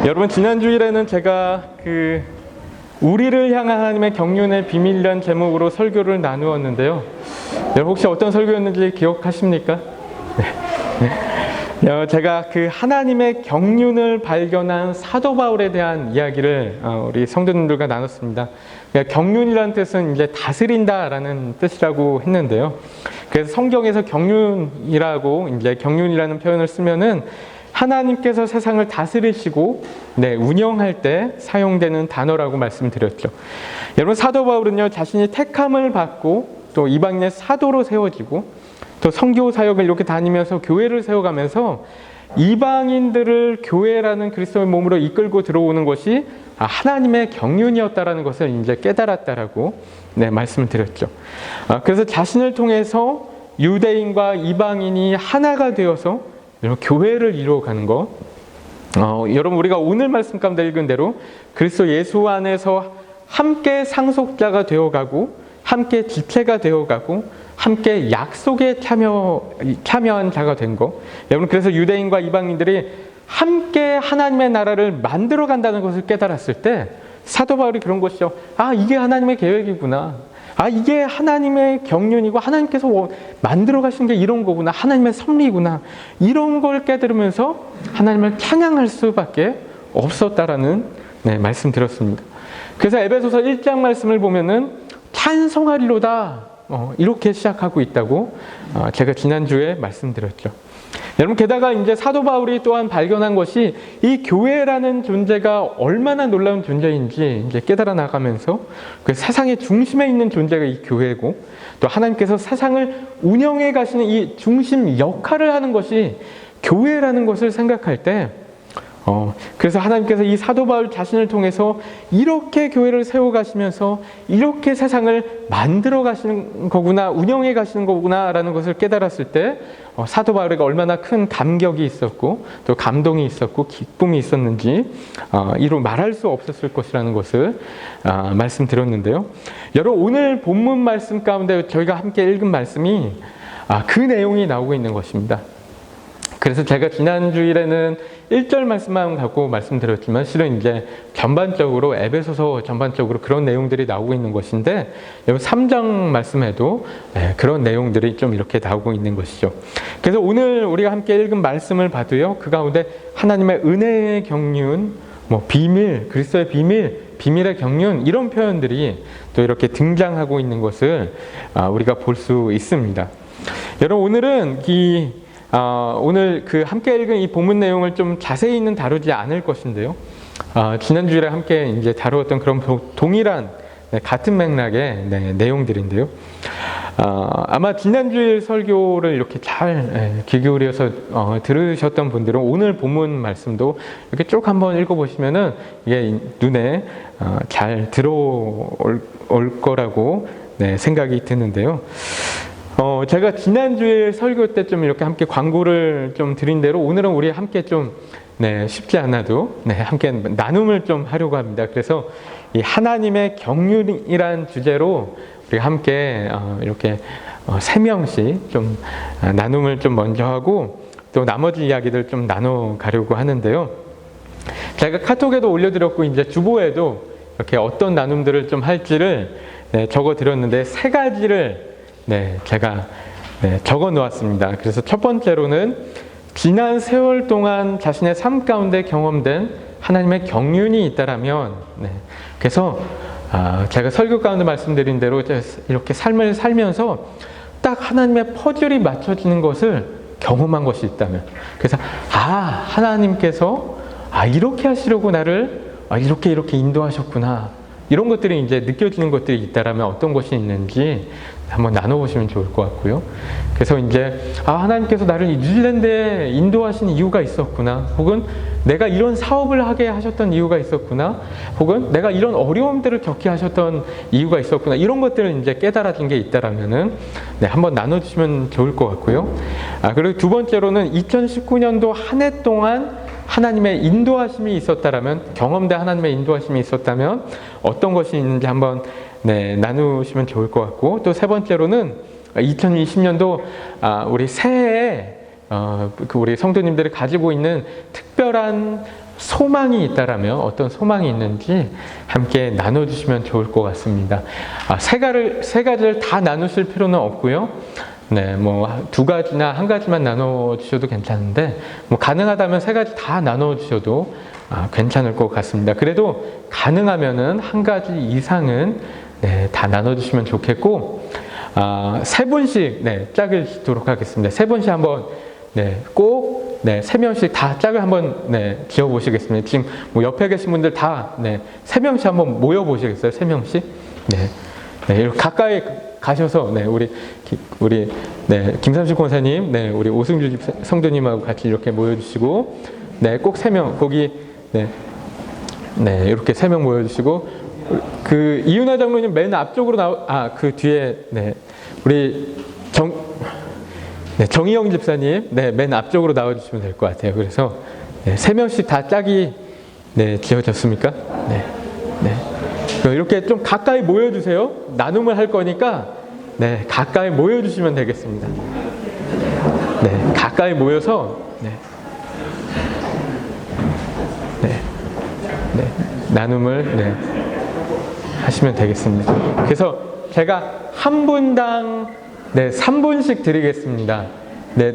여러분, 지난 주일에는 제가 우리를 향한 하나님의 경륜의 비밀이란 제목으로 설교를 나누었는데요. 여러분, 혹시 어떤 설교였는지 기억하십니까? 네. 제가 하나님의 경륜을 발견한 사도 바울에 대한 이야기를 우리 성도님들과 나눴습니다. 경륜이라는 뜻은 이제 다스린다라는 뜻이라고 했는데요. 그래서 성경에서 경륜이라고 이제 경륜이라는 표현을 쓰면은 하나님께서 세상을 다스리시고 운영할 때 사용되는 단어라고 말씀드렸죠. 여러분, 사도 바울은요, 자신이 택함을 받고 또 이방인의 사도로 세워지고 또 선교 사역을 이렇게 다니면서 교회를 세워가면서 이방인들을 교회라는 그리스도의 몸으로 이끌고 들어오는 것이 하나님의 경륜이었다라는 것을 이제 깨달았다라고 말씀을 드렸죠. 그래서 자신을 통해서 유대인과 이방인이 하나가 되어서 교회를 이루어가는 것. 여러분, 우리가 오늘 말씀 가운데 읽은 대로 그리스도 예수 안에서 함께 상속자가 되어가고 함께 지체가 되어가고 함께 약속에 참여한 자가 된 것. 여러분, 그래서 유대인과 이방인들이 함께 하나님의 나라를 만들어 간다는 것을 깨달았을 때 사도 바울이 그런 것이죠. 이게 하나님의 계획이구나. 이게 하나님의 경륜이고 하나님께서 만들어 가신 게 이런 거구나. 하나님의 섭리구나. 이런 걸 깨달으면서 하나님을 찬양할 수밖에 없었다라는 말씀 드렸습니다. 그래서 에베소서 1장 말씀을 보면은 찬송하리로다 이렇게 시작하고 있다고 제가 지난주에 말씀드렸죠. 여러분, 게다가 이제 사도 바울이 또한 발견한 것이 이 교회라는 존재가 얼마나 놀라운 존재인지 이제 깨달아 나가면서 그 세상의 중심에 있는 존재가 이 교회고 또 하나님께서 세상을 운영해 가시는 이 중심 역할을 하는 것이 교회라는 것을 생각할 때 그래서 하나님께서 이 사도 바울 자신을 통해서 이렇게 교회를 세워 가시면서 이렇게 세상을 만들어 가시는 거구나, 운영해 가시는 거구나라는 것을 깨달았을 때 사도 바울에게 얼마나 큰 감격이 있었고 또 감동이 있었고 기쁨이 있었는지 이루 말할 수 없었을 것이라는 것을 말씀드렸는데요. 여러분, 오늘 본문 말씀 가운데 저희가 함께 읽은 말씀이 그 내용이 나오고 있는 것입니다. 그래서 제가 지난 주일에는 1절 말씀만 갖고 말씀드렸지만 실은 이제 전반적으로 에베소서 전반적으로 그런 내용들이 나오고 있는 것인데 여기 3장 말씀에도 그런 내용들이 좀 이렇게 나오고 있는 것이죠. 그래서 오늘 우리가 함께 읽은 말씀을 봐도요, 그 가운데 하나님의 은혜의 경륜, 비밀, 그리스도의 비밀의 경륜, 이런 표현들이 또 이렇게 등장하고 있는 것을 우리가 볼 수 있습니다. 여러분, 오늘은 오늘 함께 읽은 이 본문 내용을 좀 자세히는 다루지 않을 것인데요. 지난주에 함께 이제 다루었던 그런 동일한 같은 맥락의 내용들인데요. 아마 지난주에 설교를 이렇게 잘 귀 기울여서 들으셨던 분들은 오늘 본문 말씀도 이렇게 쭉 한번 읽어보시면은 이게 눈에 잘 들어올 거라고 생각이 드는데요. 제가 지난주에 설교 때 좀 이렇게 함께 광고를 좀 드린 대로 오늘은 우리 함께 좀 쉽지 않아도 함께 나눔을 좀 하려고 합니다. 그래서 이 하나님의 경륜이란 주제로 우리 함께 이렇게 3명씩 좀 나눔을 좀 먼저 하고 또 나머지 이야기들 좀 나눠 가려고 하는데요. 제가 카톡에도 올려드렸고 이제 주보에도 이렇게 어떤 나눔들을 좀 할지를 적어 드렸는데 3가지를 제가 적어 놓았습니다. 그래서 첫 번째로는 지난 세월 동안 자신의 삶 가운데 경험된 하나님의 경륜이 있다라면, 그래서 제가 설교 가운데 말씀드린 대로 이렇게 삶을 살면서 딱 하나님의 퍼즐이 맞춰지는 것을 경험한 것이 있다면, 그래서 하나님께서 이렇게 하시려고 나를 이렇게 인도하셨구나, 이런 것들이 이제 느껴지는 것들이 있다라면 어떤 것이 있는지 한번 나눠보시면 좋을 것 같고요. 그래서 이제 하나님께서 나를 뉴질랜드에 인도하신 이유가 있었구나, 혹은 내가 이런 사업을 하게 하셨던 이유가 있었구나, 혹은 내가 이런 어려움들을 겪게 하셨던 이유가 있었구나, 이런 것들을 이제 깨달아진 게 있다라면은 한번 나눠주시면 좋을 것 같고요. 그리고 두 번째로는 2019년도 한 해 동안 하나님의 인도하심이 있었다라면, 경험된 하나님의 인도하심이 있었다면 어떤 것이 있는지 한번 나누시면 좋을 것 같고, 또 세 번째로는 2020년도 우리 새해에 우리 성도님들이 가지고 있는 특별한 소망이 있다라면 어떤 소망이 있는지 함께 나눠주시면 좋을 것 같습니다. 세 가지를 다 나누실 필요는 없고요. 네, 뭐 두 가지나 한 가지만 나눠주셔도 괜찮은데, 뭐 가능하다면 세 가지 다 나눠주셔도 괜찮을 것 같습니다. 그래도 가능하면은 한 가지 이상은 네, 다 나눠주시면 좋겠고, 세 분씩 네, 짝을 지도록 하겠습니다. 세 분씩 한번 네, 꼭 네, 세 명씩 다 짝을 한번 네, 지어 보시겠습니다. 지금 뭐 옆에 계신 분들 다 네, 세 명씩 한번 모여 보시겠어요? 세 명씩? 네, 네, 이렇게 가까이 가셔서 네, 우리 네, 김삼식 권사님, 네, 우리 오승주 성도님하고 같이 이렇게 모여주시고, 네, 꼭 세 명 거기 네, 네, 이렇게 세 명 모여주시고, 그 이윤아 장로님 맨 앞쪽으로 그 뒤에 네, 우리 네, 정희영 집사님, 네, 맨 앞쪽으로 나와주시면 될 것 같아요. 그래서 네, 세 명씩 다 짝이 네, 지어졌습니까? 네, 네. 이렇게 좀 가까이 모여주세요. 나눔을 할 거니까 네, 가까이 모여주시면 되겠습니다. 네, 가까이 모여서 네, 네, 네, 나눔을 네, 하시면 되겠습니다. 그래서 제가 한 분당 네, 3분씩 드리겠습니다. 네,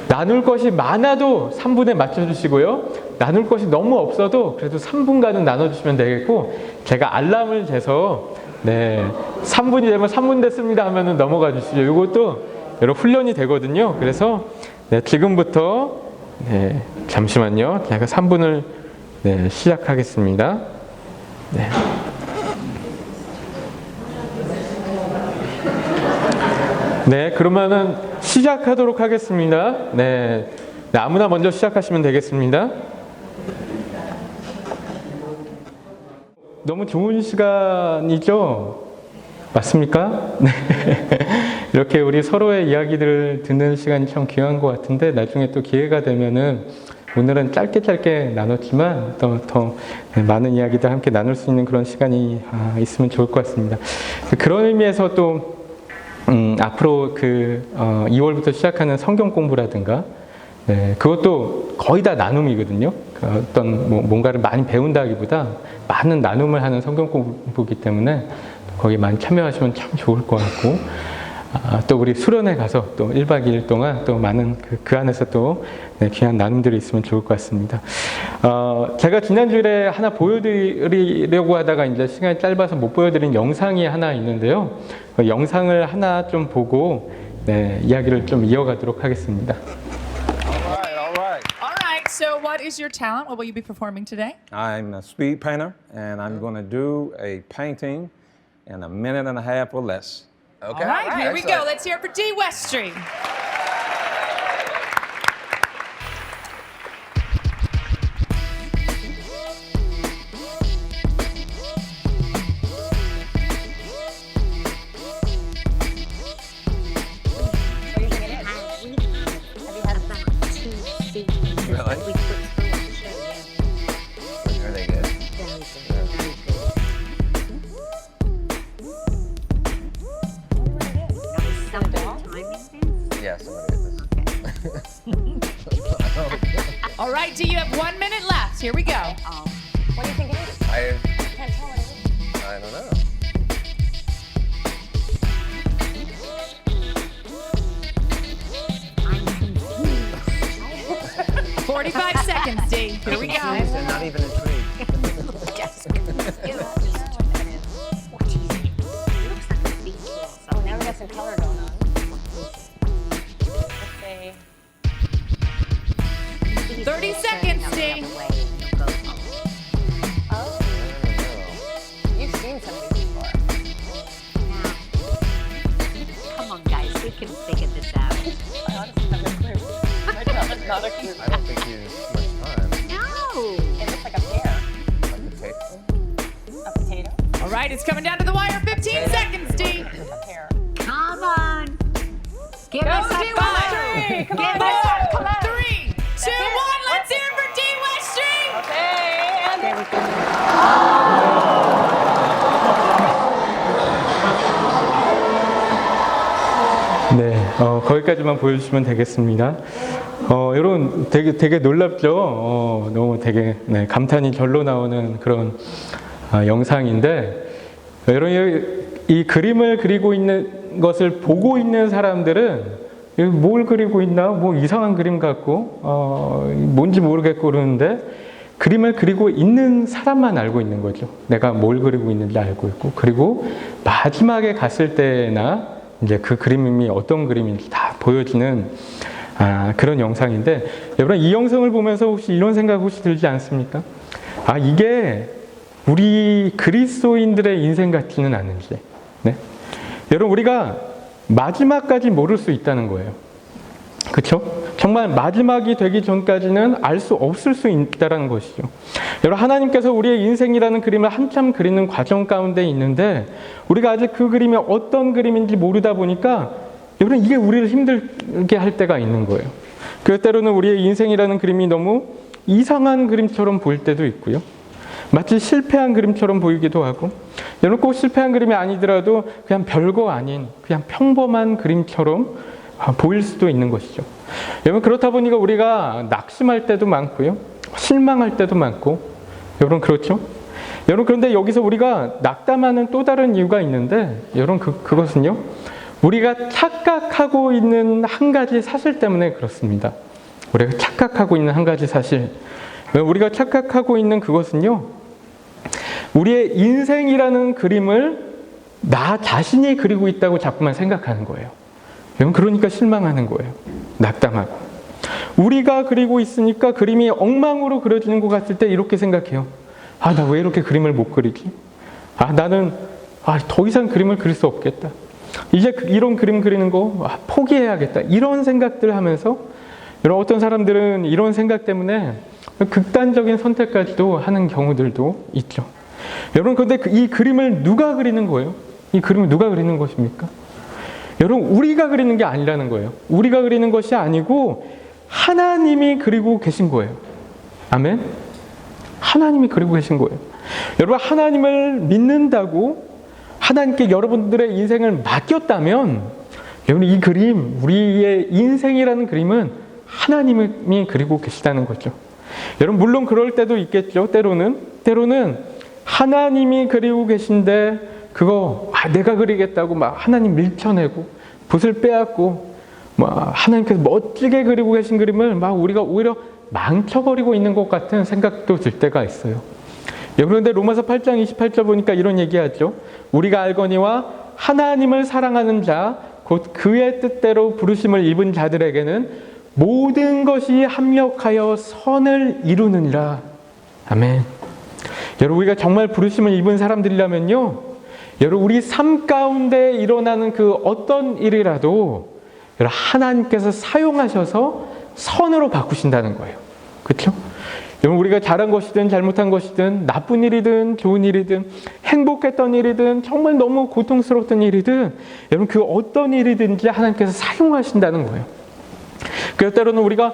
나눌 것이 많아도 3분에 맞춰주시고요. 나눌 것이 너무 없어도 그래도 3분간은 나눠주시면 되겠고, 제가 알람을 재서 네, 3분이 되면 3분 됐습니다 하면은 넘어가 주시죠. 이것도 여러 훈련이 되거든요. 그래서 네, 지금부터 네, 잠시만요. 제가 3분을 네, 시작하겠습니다. 네. 네, 그러면은 시작하도록 하겠습니다. 네, 네, 아무나 먼저 시작하시면 되겠습니다. 너무 좋은 시간이죠? 맞습니까? 네. 이렇게 우리 서로의 이야기들을 듣는 시간이 참 귀한 것 같은데, 나중에 또 기회가 되면은 오늘은 짧게 나눴지만 더 많은 이야기들 함께 나눌 수 있는 그런 시간이 있으면 좋을 것 같습니다. 그런 의미에서 또 앞으로 2월부터 시작하는 성경 공부라든가, 네, 그것도 거의 다 나눔이거든요. 어떤 뭔가를 많이 배운다기보다 많은 나눔을 하는 성경 공부이기 때문에 거기 많이 참여하시면 참 좋을 것 같고, 또 우리 수련회 가서 또 1박 2일 동안 또 많은 그 안에서 또 네, 귀한 나눔들이 있으면 좋을 것 같습니다. 제가 지난주에 하나 보여드리려고 하다가 이제 시간이 짧아서 못 보여드린 영상이 하나 있는데요. 그 영상을 하나 좀 보고 네, 이야기를 좀 이어가도록 하겠습니다. All right, so what is your talent? What will you be performing today? I'm a speed painter, and I'm going to do a painting in a minute and a half or less. Okay. All right, here we go. Let's hear it for D. Westry. Really? Are they good? Yeah, somebody did this. All right, D, you have 1 minute left. Here we go. What do you think it is? I Can't tell what it is. don't know. 45 seconds, D. Here we go. And not even intrigued. Just it looks like a beach ball. Oh, now we got some color going on. Let's see. 30 seconds, D. Oh, you've seen some of these before. Come on, guys, we can figure this out. I honestly have no clue. Not a clue. I don't think you much time. No. It looks like a pear. Like the tape. A potato. All right, it's coming down to the wire. 15 seconds, D. A pear. Come on. Give Go, us D. a five. Westry. Come Give on, us Westry, come on. 3, 2, 1. Let's hear it for D. Westry. Okay, and There we go. 네, 거기까지만 보여주시면 되겠습니다. 여러분 되게 놀랍죠? 너무 되게 감탄이 절로 나오는 그런 영상인데, 여러분 이 그림을 그리고 있는 것을 보고 있는 사람들은 뭘 그리고 있나? 뭐 이상한 그림 같고 뭔지 모르겠고 그러는데, 그림을 그리고 있는 사람만 알고 있는 거죠. 내가 뭘 그리고 있는지 알고 있고, 그리고 마지막에 갔을 때나 이제 그 그림이 어떤 그림인지 다 보여지는 그런 영상인데, 여러분 이 영상을 보면서 혹시 이런 생각 혹시 들지 않습니까? 이게 우리 그리스도인들의 인생 같지는 않은지. 네? 여러분 우리가 마지막까지 모를 수 있다는 거예요. 그렇죠? 정말 마지막이 되기 전까지는 알 수 없을 수 있다는 것이죠. 여러분 하나님께서 우리의 인생이라는 그림을 한참 그리는 과정 가운데 있는데, 우리가 아직 그 그림이 어떤 그림인지 모르다 보니까 여러분 이게 우리를 힘들게 할 때가 있는 거예요. 그 때로는 우리의 인생이라는 그림이 너무 이상한 그림처럼 보일 때도 있고요. 마치 실패한 그림처럼 보이기도 하고, 여러분 꼭 실패한 그림이 아니더라도 그냥 별거 아닌 그냥 평범한 그림처럼 보일 수도 있는 것이죠. 여러분 그렇다 보니까 우리가 낙심할 때도 많고요, 실망할 때도 많고, 여러분 그렇죠? 여러분 그런데 여기서 우리가 낙담하는 또 다른 이유가 있는데, 여러분 그것은요, 우리가 착각하고 있는 한 가지 사실 때문에 그렇습니다. 우리가 착각하고 있는 한 가지 사실. 우리가 착각하고 있는 그것은요, 우리의 인생이라는 그림을 나 자신이 그리고 있다고 자꾸만 생각하는 거예요. 그러니까 실망하는 거예요. 낙담하고. 우리가 그리고 있으니까 그림이 엉망으로 그려지는 것 같을 때 이렇게 생각해요. 나 왜 이렇게 그림을 못 그리지? 나는 더 이상 그림을 그릴 수 없겠다. 이제 이런 그림 그리는 거 포기해야겠다. 이런 생각들을 하면서, 어떤 사람들은 이런 생각 때문에 극단적인 선택까지도 하는 경우들도 있죠. 여러분 그런데 이 그림을 누가 그리는 거예요? 이 그림을 누가 그리는 것입니까? 여러분 우리가 그리는 게 아니라는 거예요. 우리가 그리는 것이 아니고 하나님이 그리고 계신 거예요. 아멘? 하나님이 그리고 계신 거예요. 여러분 하나님을 믿는다고 하나님께 여러분들의 인생을 맡겼다면, 여러분 이 그림, 우리의 인생이라는 그림은 하나님이 그리고 계시다는 거죠. 여러분 물론 그럴 때도 있겠죠. 때로는 하나님이 그리고 계신데 그거 내가 그리겠다고 막 하나님 밀쳐내고 붓을 빼앗고 하나님께서 멋지게 그리고 계신 그림을 막 우리가 오히려 망쳐버리고 있는 것 같은 생각도 들 때가 있어요. 그런데 로마서 8장 28절 보니까 이런 얘기하죠. 우리가 알거니와 하나님을 사랑하는 자 곧 그의 뜻대로 부르심을 입은 자들에게는 모든 것이 합력하여 선을 이루느니라. 아멘. 여러분 우리가 정말 부르심을 입은 사람들이라면요, 여러분 우리 삶 가운데 일어나는 그 어떤 일이라도 여러분 하나님께서 사용하셔서 선으로 바꾸신다는 거예요. 그렇죠? 여러분 우리가 잘한 것이든 잘못한 것이든 나쁜 일이든 좋은 일이든 행복했던 일이든 정말 너무 고통스러웠던 일이든 여러분 그 어떤 일이든지 하나님께서 사용하신다는 거예요. 그래서 때로는 우리가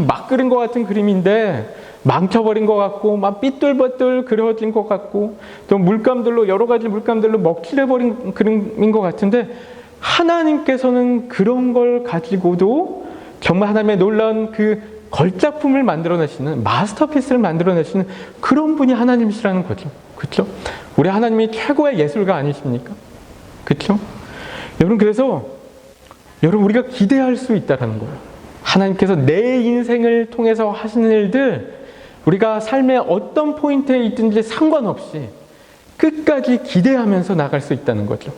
막 그린 것 같은 그림인데 망쳐버린 것 같고 막 삐뚤빼뚤 그려진 것 같고 또 물감들로 여러 가지 물감들로 먹칠해버린 그림인 것 같은데, 하나님께서는 그런 걸 가지고도 정말 하나님의 놀라운 그 걸작품을 만들어내시는, 마스터피스를 만들어내시는 그런 분이 하나님이시라는 거죠. 그렇죠? 우리 하나님이 최고의 예술가 아니십니까? 그렇죠? 여러분 그래서 여러분 우리가 기대할 수 있다는 거예요. 하나님께서 내 인생을 통해서 하시는 일들, 우리가 삶의 어떤 포인트에 있든지 상관없이 끝까지 기대하면서 나갈 수 있다는 거죠.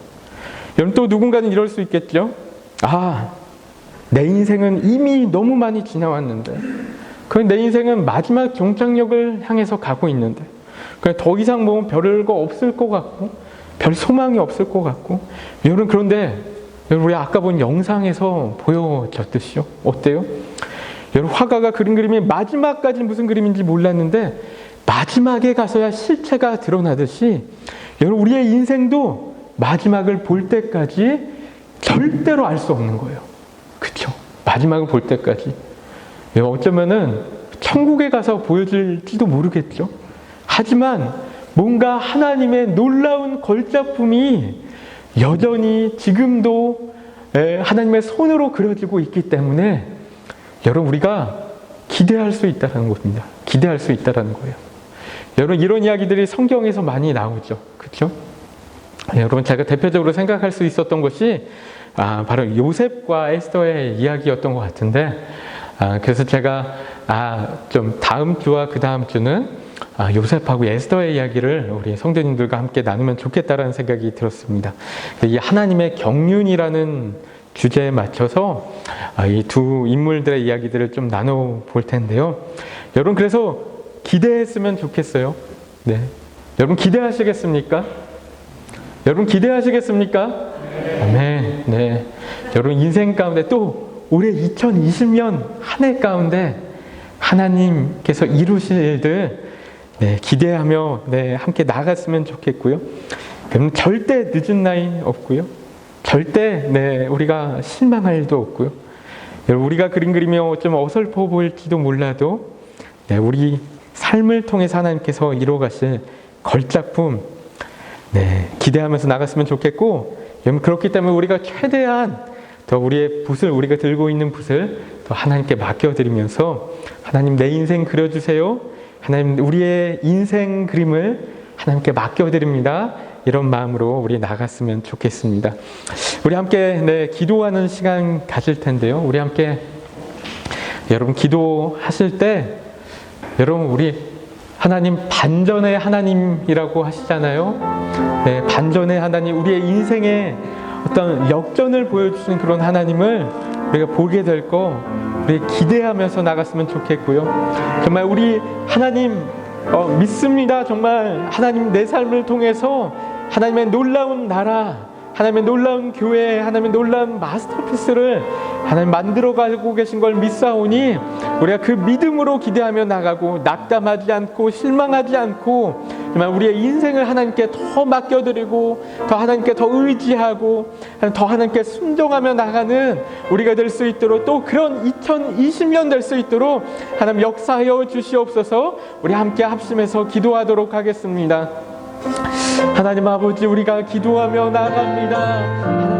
여러분 또 누군가는 이럴 수 있겠죠. 내 인생은 이미 너무 많이 지나왔는데, 내 인생은 마지막 종착역을 향해서 가고 있는데, 더 이상 뭐 별거 없을 것 같고 별 소망이 없을 것 같고. 여러분 그런데 우리 아까 본 영상에서 보여졌듯이요. 어때요? 여러분 화가가 그린 그림이 마지막까지 무슨 그림인지 몰랐는데 마지막에 가서야 실체가 드러나듯이, 여러분 우리의 인생도 마지막을 볼 때까지 절대로 알 수 없는 거예요. 그렇죠? 마지막을 볼 때까지. 어쩌면은 천국에 가서 보여질지도 모르겠죠. 하지만 뭔가 하나님의 놀라운 걸작품이 여전히 지금도 하나님의 손으로 그려지고 있기 때문에 여러분 우리가 기대할 수 있다는 겁니다. 기대할 수 있다는 거예요. 여러분 이런 이야기들이 성경에서 많이 나오죠. 그렇죠? 여러분 제가 대표적으로 생각할 수 있었던 것이 바로 요셉과 에스더의 이야기였던 것 같은데 그래서 제가 좀 다음 주와 그 다음 주는 요셉하고 에스더의 이야기를 우리 성도님들과 함께 나누면 좋겠다라는 생각이 들었습니다. 이 하나님의 경륜이라는 주제에 맞춰서 이 두 인물들의 이야기들을 좀 나눠볼 텐데요. 여러분 그래서 기대했으면 좋겠어요. 네, 여러분 기대하시겠습니까? 여러분 기대하시겠습니까? 아멘. 네, 여러분 인생 가운데 또 올해 2020년 한 해 가운데 하나님께서 이루실 일들 기대하며 함께 나갔으면 좋겠고요. 그럼 절대 늦은 나이 없고요. 절대 우리가 실망할 일도 없고요. 우리가 그림 그리며 좀 어설퍼 보일지도 몰라도 우리 삶을 통해서 하나님께서 이루어 가실 걸작품 기대하면서 나갔으면 좋겠고, 그렇기 때문에 우리가 최대한 더 우리의 붓을, 우리가 들고 있는 붓을 더 하나님께 맡겨드리면서 하나님 내 인생 그려주세요. 하나님 우리의 인생 그림을 하나님께 맡겨드립니다. 이런 마음으로 우리 나갔으면 좋겠습니다. 우리 함께 기도하는 시간 가질 텐데요. 우리 함께 여러분 기도하실 때 여러분 우리 하나님 반전의 하나님이라고 하시잖아요. 반전의 하나님, 우리의 인생에 어떤 역전을 보여주시는 그런 하나님을 우리가 보게 될 거 우리 기대하면서 나갔으면 좋겠고요. 정말 우리 하나님 믿습니다. 정말 하나님 내 삶을 통해서 하나님의 놀라운 나라, 하나님의 놀라운 교회, 하나님의 놀라운 마스터피스를 하나님 만들어가고 계신 걸 믿사오니 우리가 그 믿음으로 기대하며 나가고 낙담하지 않고 실망하지 않고 정말 우리의 인생을 하나님께 더 맡겨드리고 더 하나님께 더 의지하고 더 하나님께 순종하며 나가는 우리가 될 수 있도록, 또 그런 2020년 될 수 있도록 하나님 역사하여 주시옵소서. 우리 함께 합심해서 기도하도록 하겠습니다. 하나님 아버지, 우리가 기도하며 나갑니다.